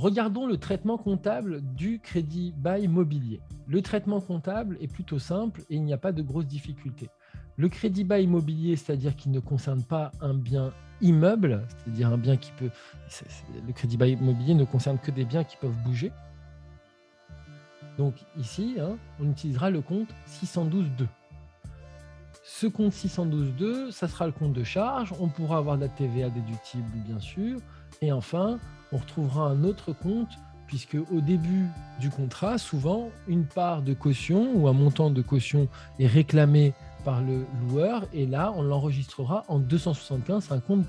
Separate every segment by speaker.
Speaker 1: Regardons le traitement comptable du crédit bail immobilier. Le traitement comptable est plutôt simple et il n'y a pas de grosses difficultés. Le crédit bail immobilier, c'est-à-dire qu'il ne concerne pas un bien immeuble, c'est-à-dire un bien qui peut... Le crédit bail immobilier ne concerne que des biens qui peuvent bouger. Donc ici, on utilisera le compte 612.2. Ce compte 612.2, ça sera le compte de charge. On pourra avoir de la TVA déductible, bien sûr. Et enfin, on retrouvera un autre compte, puisque au début du contrat, souvent, une part de caution ou un montant de caution est réclamé par le loueur. Et là, on l'enregistrera en 275, c'est un compte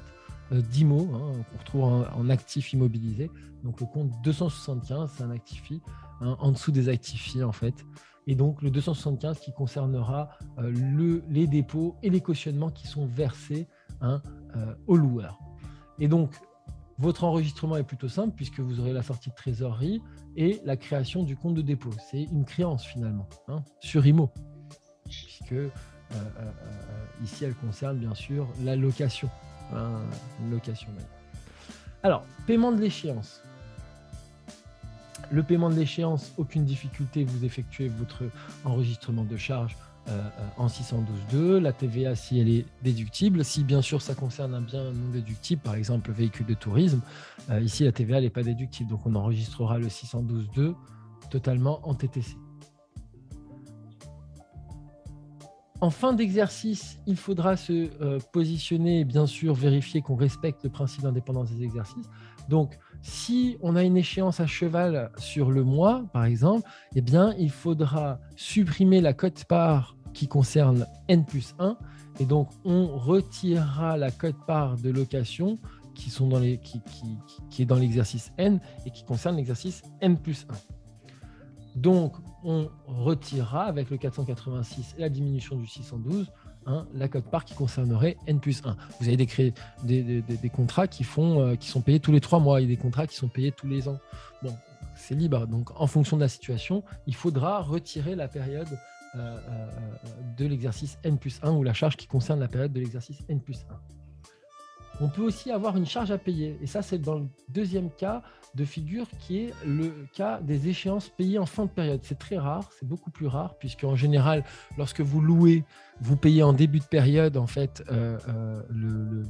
Speaker 1: d'IMO, qu'on retrouve en actif immobilisé. Donc le compte 275, c'est un actifi, en dessous des actifis en fait. Et donc le 275 qui concernera les dépôts et les cautionnements qui sont versés au loueur. Et donc, votre enregistrement est plutôt simple puisque vous aurez la sortie de trésorerie et la création du compte de dépôt. C'est une créance finalement, sur IMO, puisque ici elle concerne bien sûr la location. Location. Alors, paiement de l'échéance. Le paiement de l'échéance, aucune difficulté, vous effectuez votre enregistrement de charge en 612.2, la TVA si elle est déductible. Si bien sûr ça concerne un bien non déductible, par exemple le véhicule de tourisme, ici la TVA n'est pas déductible, donc on enregistrera le 612.2 totalement en TTC. En fin d'exercice, il faudra se positionner et bien sûr vérifier qu'on respecte le principe d'indépendance des exercices. Donc, si on a une échéance à cheval sur le mois, par exemple, eh bien, il faudra supprimer la quote-part qui concerne N+1 et donc on retirera la quote-part de location qui est dans l'exercice N et qui concerne l'exercice N+1. Donc, on retirera avec le 486 et la diminution du 612 la quote-part qui concernerait N+1. Vous avez des contrats qui sont payés tous les 3 mois et des contrats qui sont payés tous les ans. Bon, c'est libre. Donc, en fonction de la situation, il faudra retirer la période de l'exercice N+1 ou la charge qui concerne la période de l'exercice N+1. On peut aussi avoir une charge à payer. Et ça, c'est dans le deuxième cas de figure qui est le cas des échéances payées en fin de période. C'est très rare, c'est beaucoup plus rare, puisque en général, lorsque vous louez, vous payez en début de période en fait le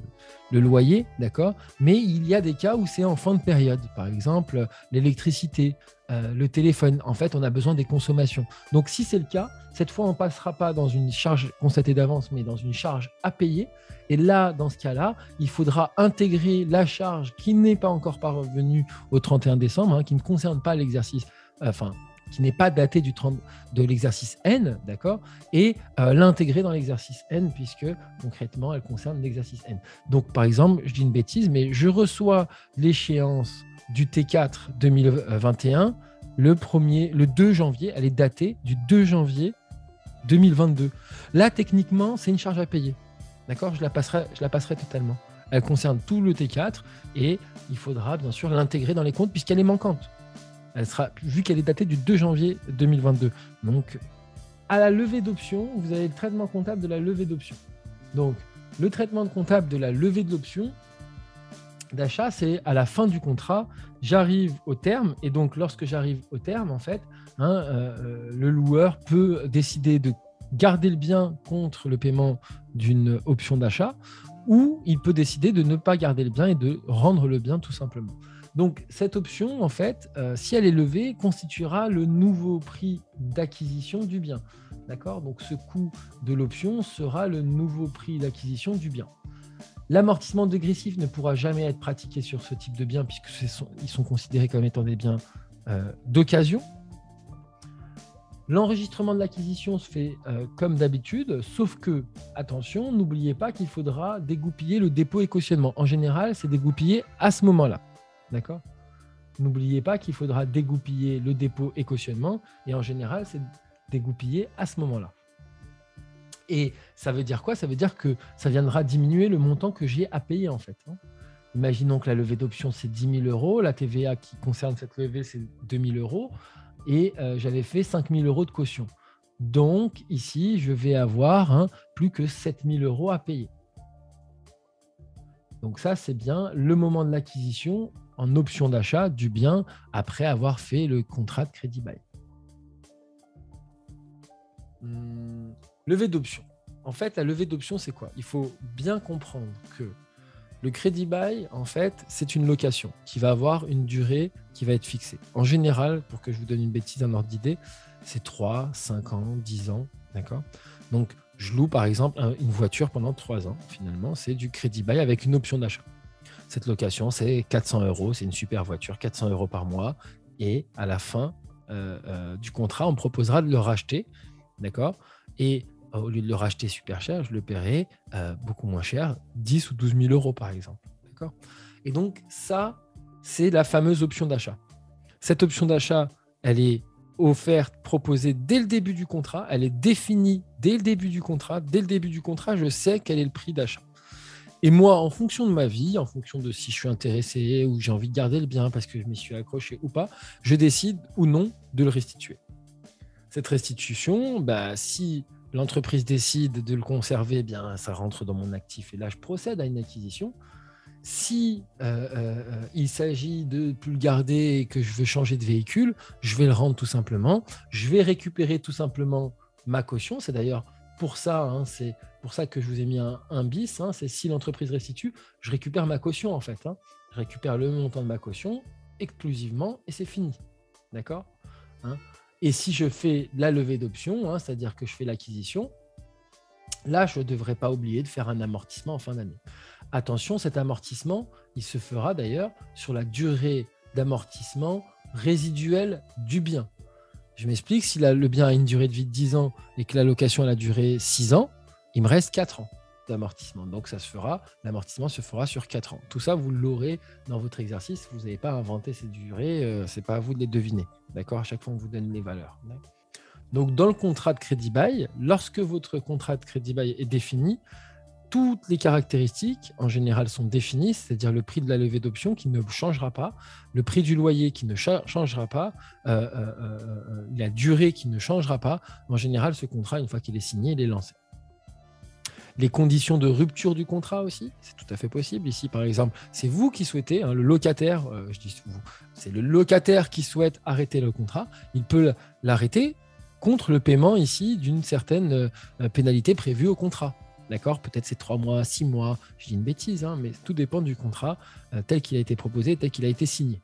Speaker 1: loyer, d'accord. Mais il y a des cas où c'est en fin de période. Par exemple, l'électricité, le téléphone. En fait, on a besoin des consommations. Donc, si c'est le cas, cette fois, on ne passera pas dans une charge constatée d'avance, mais dans une charge à payer. Et là, dans ce cas-là, il faudra intégrer la charge qui n'est pas encore parvenue au 31 décembre, qui ne concerne pas l'exercice, qui n'est pas datée de l'exercice N, d'accord, et l'intégrer dans l'exercice N, puisque concrètement, elle concerne l'exercice N. Donc, par exemple, je dis une bêtise, mais je reçois l'échéance du T4 2021 le 2 janvier, elle est datée du 2 janvier 2022. Là, techniquement, c'est une charge à payer. D'accord, je la passerai totalement. Elle concerne tout le T4 et il faudra bien sûr l'intégrer dans les comptes puisqu'elle est manquante. Elle sera, vu qu'elle est datée du 2 janvier 2022. Donc, à la levée d'option, vous avez le traitement comptable de la levée d'option. Donc, le traitement comptable de la levée d'option d'achat, c'est à la fin du contrat, j'arrive au terme et donc lorsque j'arrive au terme, en fait, le loueur peut décider de garder le bien contre le paiement d'une option d'achat ou il peut décider de ne pas garder le bien et de rendre le bien tout simplement. Donc cette option, en fait, si elle est levée, constituera le nouveau prix d'acquisition du bien. D'accord ? Donc ce coût de l'option sera le nouveau prix d'acquisition du bien. L'amortissement dégressif ne pourra jamais être pratiqué sur ce type de biens puisqu'ils sont considérés comme étant des biens d'occasion. L'enregistrement de l'acquisition se fait comme d'habitude, sauf que, attention, n'oubliez pas qu'il faudra dégoupiller le dépôt et cautionnement. En général, c'est dégoupillé à ce moment-là. D'accord ? N'oubliez pas qu'il faudra dégoupiller le dépôt et cautionnement, et en général, c'est dégoupillé à ce moment-là. Et ça veut dire quoi ? Ça veut dire que ça viendra diminuer le montant que j'ai à payer, en fait. Imaginons que la levée d'option, c'est 10 000 €. La TVA qui concerne cette levée, c'est 2 000 €. Et j'avais fait 5 000 € de caution. Donc, ici, je vais avoir plus que 7 000 € à payer. Donc ça, c'est bien le moment de l'acquisition en option d'achat du bien après avoir fait le contrat de crédit bail. Levée d'option. En fait, la levée d'option, c'est quoi? Il faut bien comprendre que le crédit bail, en fait, c'est une location qui va avoir une durée qui va être fixée. En général, pour que je vous donne une bêtise, un ordre d'idée, c'est 3, 5 ans, 10 ans. D'accord? Donc, je loue par exemple une voiture pendant 3 ans. Finalement, c'est du crédit bail avec une option d'achat. Cette location, c'est 400 €. C'est une super voiture, 400 € par mois. Et à la fin du contrat, on me proposera de le racheter. D'accord? Et au lieu de le racheter super cher, je le paierai beaucoup moins cher, 10 ou 12 000 € par exemple. D'accord? Et donc, ça, c'est la fameuse option d'achat. Cette option d'achat, elle est offerte, proposée dès le début du contrat. Elle est définie dès le début du contrat. Dès le début du contrat, je sais quel est le prix d'achat. Et moi, en fonction de ma vie, en fonction de si je suis intéressé ou j'ai envie de garder le bien parce que je m'y suis accroché ou pas, je décide ou non de le restituer. Cette restitution, si l'entreprise décide de le conserver, eh bien, ça rentre dans mon actif et là, je procède à une acquisition. Si il s'agit de ne plus le garder et que je veux changer de véhicule, je vais le rendre tout simplement. Je vais récupérer tout simplement ma caution. C'est d'ailleurs pour ça, c'est pour ça que je vous ai mis un bis. C'est si l'entreprise restitue, je récupère ma caution en fait. Je récupère le montant de ma caution exclusivement et c'est fini. D'accord? Et si je fais la levée d'option, c'est-à-dire que je fais l'acquisition, là, je ne devrais pas oublier de faire un amortissement en fin d'année. Attention, cet amortissement, il se fera d'ailleurs sur la durée d'amortissement résiduelle du bien. Je m'explique, si le bien a une durée de vie de 10 ans et que la location a duré 6 ans, il me reste 4 ans d'amortissement. Donc, l'amortissement se fera sur 4 ans. Tout ça, vous l'aurez dans votre exercice. Vous n'avez pas inventé ces durées, ce n'est pas à vous de les deviner. D'accord? À chaque fois, on vous donne les valeurs. Donc, dans le contrat de crédit bail, lorsque votre contrat de crédit bail est défini, toutes les caractéristiques, en général, sont définies, c'est-à-dire le prix de la levée d'option qui ne changera pas, le prix du loyer qui ne changera pas, la durée qui ne changera pas. En général, ce contrat, une fois qu'il est signé, il est lancé. Les conditions de rupture du contrat aussi, c'est tout à fait possible. Ici, par exemple, c'est vous qui souhaitez, le locataire, je dis vous, c'est le locataire qui souhaite arrêter le contrat, il peut l'arrêter contre le paiement ici d'une certaine pénalité prévue au contrat. D'accord? Peut-être c'est 3 mois, 6 mois, je dis une bêtise, mais tout dépend du contrat tel qu'il a été proposé, tel qu'il a été signé.